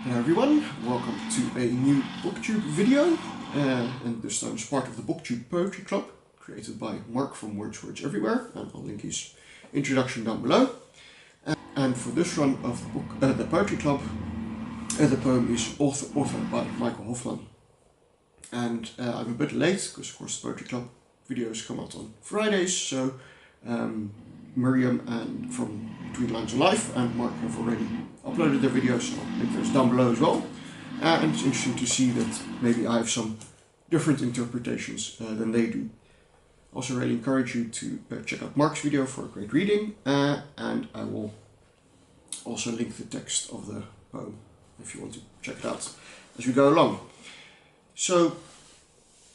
Hello everyone, welcome to a new Booktube video, and this time it's part of the Booktube Poetry Club, created by Mark from Words Everywhere, and I'll link his introduction down below. And for this run of the Poetry Club, the poem is authored by Michael Hofmann. And I'm a bit late, because of course the Poetry Club videos come out on Fridays, so Miriam and from Between Lines of Life and Mark have already uploaded their videos, so I'll link those down below as well. And it's interesting to see that maybe I have some different interpretations than they do. Also really encourage you to check out Mark's video for a great reading, and I will also link the text of the poem if you want to check it out as we go along. So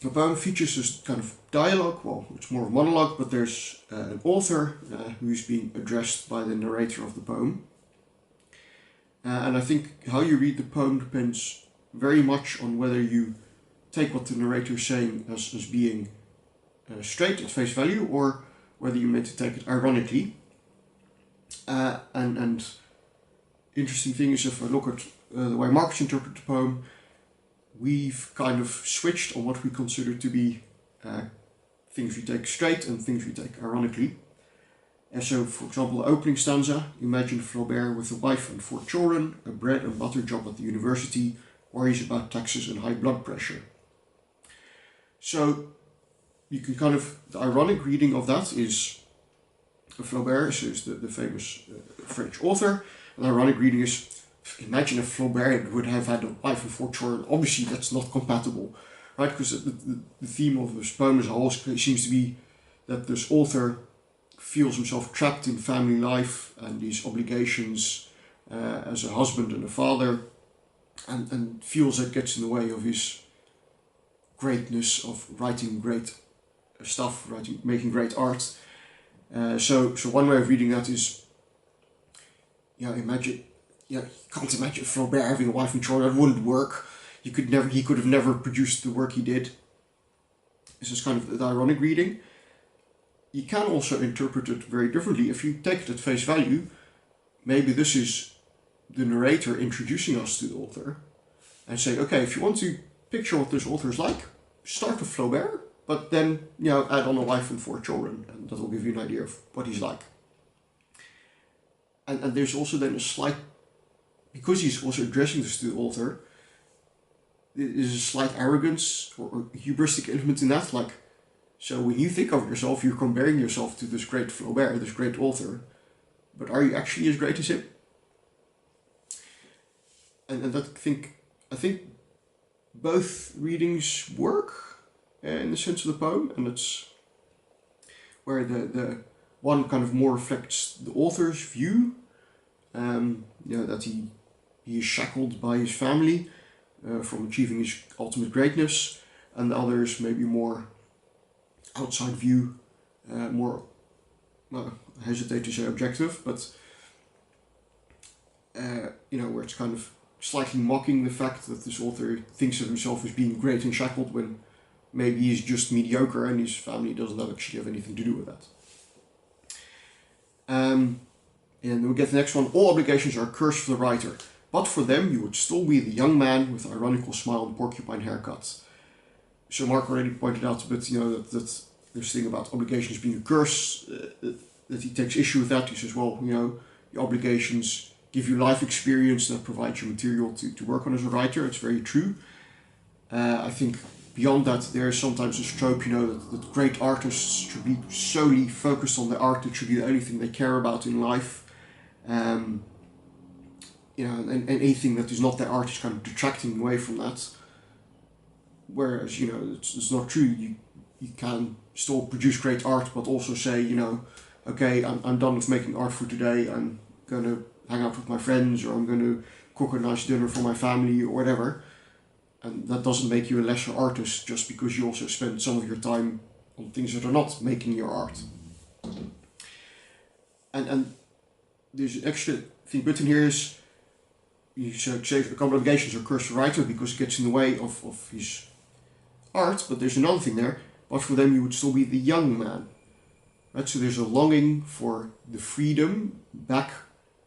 the poem features this kind of dialogue, well, it's more of a monologue, but there's an author who's being addressed by the narrator of the poem. And I think how you read the poem depends very much on whether you take what the narrator is saying as being straight at face value, or whether you're meant to take it ironically. And interesting thing is, if I look at the way Marcus interpreted the poem, we've kind of switched on what we consider to be things we take straight and things we take ironically. And so, for example, the opening stanza: imagine Flaubert with a wife and 4 children, a bread and butter job at the university, worries about taxes and high blood pressure. So you can kind of, the ironic reading of that is, Flaubert is the famous French author, and the ironic reading is, imagine if Flaubert would have had a wife and 4 children. Obviously that's not compatible, right? Because the theme of this poem as a whole seems to be that this author feels himself trapped in family life and these obligations as a husband and a father, and feels that gets in the way of his greatness of writing great stuff, making great art. So one way of reading that is, imagine, you can't imagine Flaubert having a wife and children. That wouldn't work. He could have never produced the work he did. This is kind of the ironic reading. You can also interpret it very differently. If you take it at face value, maybe this is the narrator introducing us to the author and saying, okay, if you want to picture what this author is like, start with Flaubert, but then add on a wife and 4 children, and that will give you an idea of what he's like. And there's also then a slight, because he's also addressing this to the author, there's a slight arrogance or hubristic element in that, like, so when you think of yourself, you're comparing yourself to this great Flaubert, this great author, but are you actually as great as him? And I think both readings work in the sense of the poem, and it's where the one kind of more reflects the author's view, that he is shackled by his family from achieving his ultimate greatness, and the other is maybe more outside view, more, I hesitate to say objective, but where it's kind of slightly mocking the fact that this author thinks of himself as being great and shackled, when maybe he's just mediocre and his family doesn't actually have anything to do with that. And then we get the next one: all obligations are a curse for the writer, but for them you would still be the young man with the ironical smile and porcupine haircut. So Mark already pointed out a bit, that this thing about obligations being a curse, that he takes issue with that. He says, well, your obligations give you life experience that provides you material to work on as a writer. It's very true. I think beyond that, there is sometimes this trope, that great artists should be solely focused on their art. It should be the only thing they care about in life. And anything that is not their art is kind of detracting away from that. Whereas, it's not true. You can still produce great art, but also say, okay, I'm done with making art for today. I'm going to hang out with my friends, or I'm going to cook a nice dinner for my family, or whatever. And that doesn't make you a lesser artist just because you also spend some of your time on things that are not making your art. And there's an extra thing written here is, you say a couple of obligations are curse for the writer because it gets in the way of his art, but there's another thing there: but for them you would still be the young man. Right? So there's a longing for the freedom back,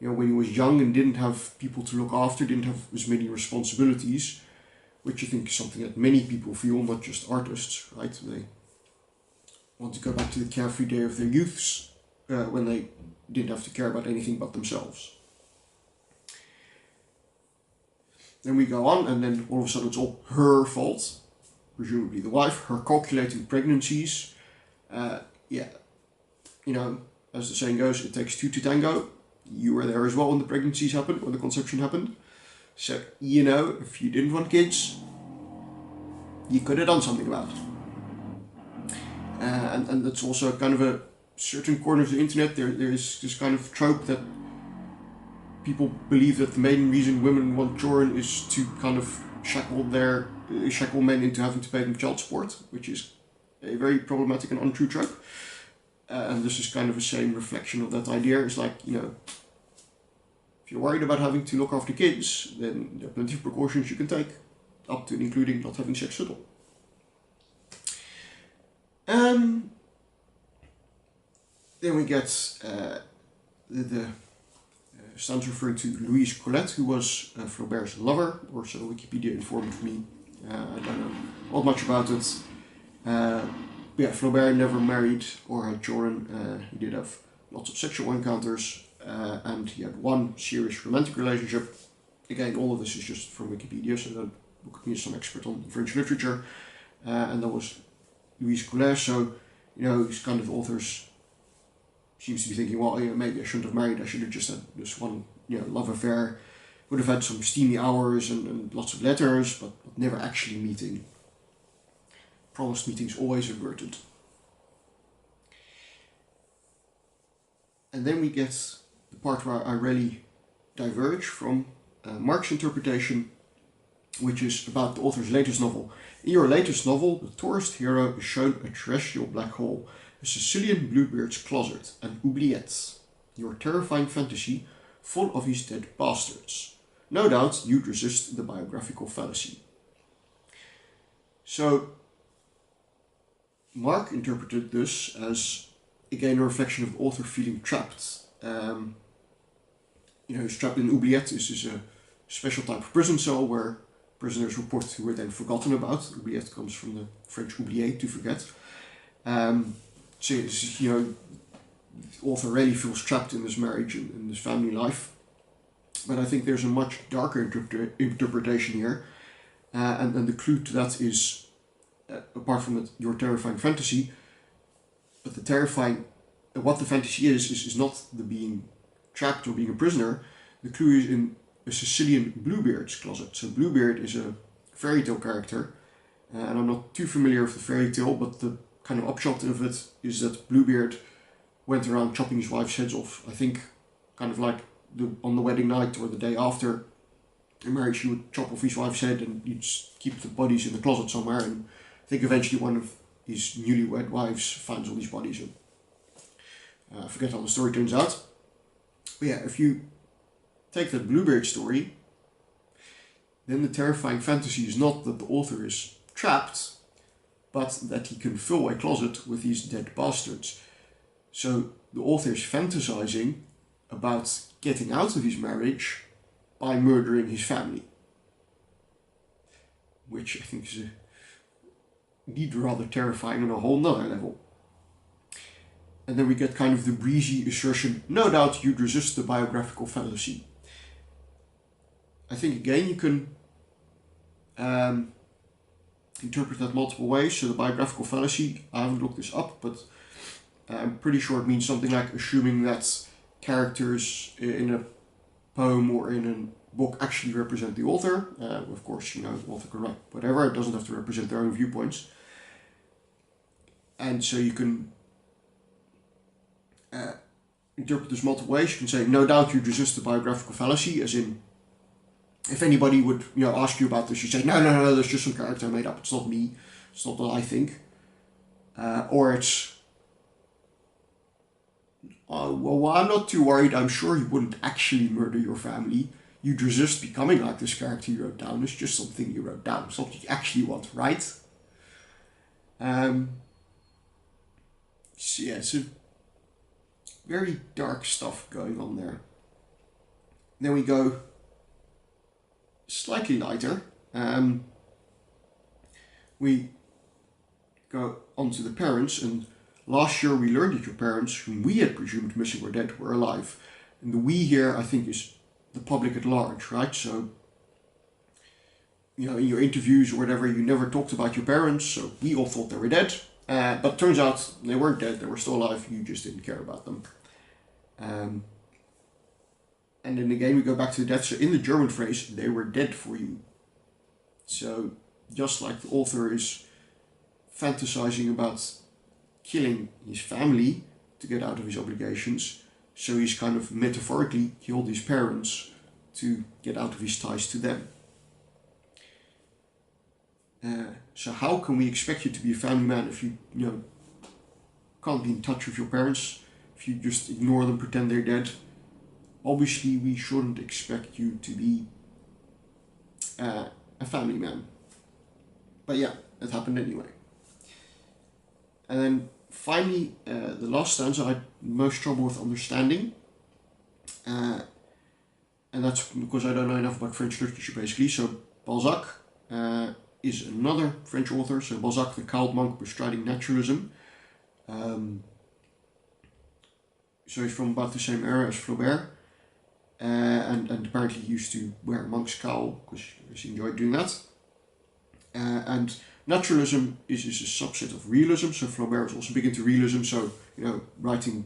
you know, when he was young and didn't have people to look after, didn't have as many responsibilities, which I think is something that many people feel, not just artists, right? They want to go back to the carefree day of their youths when they didn't have to care about anything but themselves. Then we go on, and then all of a sudden it's all her fault, presumably the wife, her calculating pregnancies. Yeah, you know, as the saying goes, it takes two to tango. You were there as well when the pregnancies happened, or the conception happened. So, you know, if you didn't want kids, you could have done something about it. And that's also kind of a certain corner of the internet. There is this kind of trope that people believe that the main reason women want children is to kind of shackle men into having to pay them child support, which is a very problematic and untrue trope. And this is kind of the same reflection of that idea. It's like, you know, if you're worried about having to look after kids, then there are plenty of precautions you can take, up to and including not having sex at all. Then we get the stands referring to Louise Colette, who was Flaubert's lover, or so Wikipedia informed me. I don't know not much about it. Yeah, Flaubert never married or had children. He did have lots of sexual encounters, and he had one serious romantic relationship. Again, all of this is just from Wikipedia, so don't look at me as some expert on French literature. And that was Louise Colette, so, you know, these kind of authors seems to be thinking, well, you know, maybe I shouldn't have married, I should have just had this one, you know, love affair. Would have had some steamy hours and lots of letters, but never actually meeting. Promised meetings always averted. And then we get the part where I really diverge from Mark's interpretation, which is about the author's latest novel. In your latest novel, the tourist hero is shown a terrestrial black hole, a Sicilian bluebeard's closet, an oubliette, your terrifying fantasy full of his dead bastards. No doubt you'd resist the biographical fallacy. So, Mark interpreted this as, again, a reflection of the author feeling trapped. You know, he's trapped in oubliette. This is a special type of prison cell where prisoners report who were then forgotten about. Oubliette comes from the French oublier, to forget. So, you know, the author really feels trapped in this marriage and in this family life. But I think there's a much darker interpretation here. And the clue to that is, apart from your terrifying fantasy, but what the fantasy is not the being trapped or being a prisoner. The clue is in a Sicilian bluebeard's closet. So Bluebeard is a fairy tale character, and I'm not too familiar with the fairy tale, but the kind of upshot of it is that Bluebeard went around chopping his wife's heads off. I think kind of like on the wedding night or the day after the marriage, he would chop off his wife's head and he'd keep the bodies in the closet somewhere, and I think eventually one of his newlywed wives finds all these bodies, and I forget how the story turns out. But yeah, if you take that Bluebeard story, then the terrifying fantasy is not that the author is trapped, but that he can fill a closet with these dead bastards. So the author is fantasizing about getting out of his marriage by murdering his family, which I think is indeed rather terrifying on a whole nother level. And then we get kind of the breezy assertion, no doubt you'd resist the biographical fallacy. I think again you can interpret that multiple ways. So the biographical fallacy, I haven't looked this up, but I'm pretty sure it means something like assuming that characters in a poem or in a book actually represent the author. Of course, you know, the author can write whatever, it doesn't have to represent their own viewpoints. And so you can interpret this multiple ways. You can say, no doubt you'd resist the biographical fallacy, as in, if anybody would, you know, ask you about this, you say, no, there's just some character I made up, it's not me, it's not what I think. Or it's, well, I'm not too worried, I'm sure you wouldn't actually murder your family. You'd resist becoming like this character you wrote down. It's just something you wrote down, something you actually want, right? So yeah, it's a very dark stuff going on there. Then we go slightly lighter. We go on to the parents, and last year we learned that your parents, whom we had presumed missing or dead, were alive. And the we here, I think, is the public at large, right? So, you know, in your interviews or whatever, you never talked about your parents, so we all thought they were dead. But it turns out they weren't dead, they were still alive, you just didn't care about them. And then again, we go back to the death. So in the German phrase, they were dead for you. So just like the author is fantasizing about killing his family to get out of his obligations, so he's kind of metaphorically killed his parents to get out of his ties to them. So how can we expect you to be a family man if you can't be in touch with your parents, if you just ignore them, pretend they're dead? Obviously, we shouldn't expect you to be a family man. But yeah, it happened anyway. And then finally, the last stanza I had most trouble with understanding. And that's because I don't know enough about French literature, basically. So Balzac is another French author. So Balzac, the cowled monk bestriding naturalism. So he's from about the same era as Flaubert. And apparently he used to wear a monk's cowl because he enjoyed doing that. And naturalism is a subset of realism. So Flaubert was also big into realism. So, writing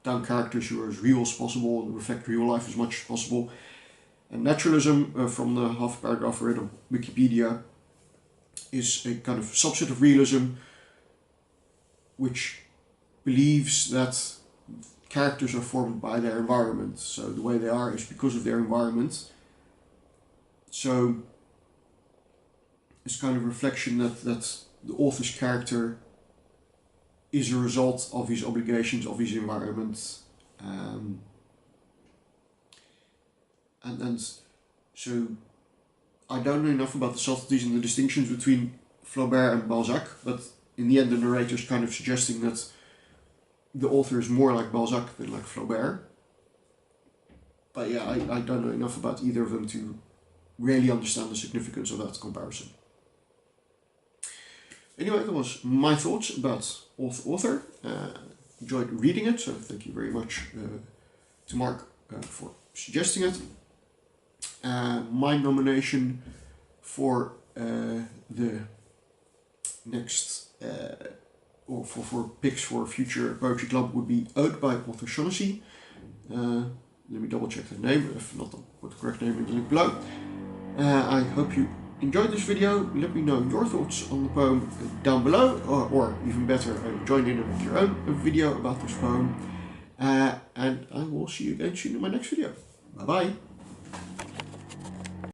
down characters who are as real as possible and reflect real life as much as possible. And naturalism, from the half paragraph I read on Wikipedia, is a kind of subset of realism which believes that characters are formed by their environment. So the way they are is because of their environment. So it's kind of a reflection that the author's character is a result of his obligations, of his environment. And so I don't know enough about the subtleties and the distinctions between Flaubert and Balzac, but in the end the narrator is kind of suggesting that the author is more like Balzac than like Flaubert. But yeah, I don't know enough about either of them to really understand the significance of that comparison. Anyway, that was my thoughts about author. Enjoyed reading it, so thank you very much to Mark for suggesting it. My nomination for the next or for picks for future poetry club would be Ode by author Shaughnessy. Let me double check the name, if not I'll put the correct name in the link below. I hope you enjoyed this video. Let me know your thoughts on the poem down below, or even better, join in and make your own video about this poem. And I will see you again soon in my next video. Bye bye.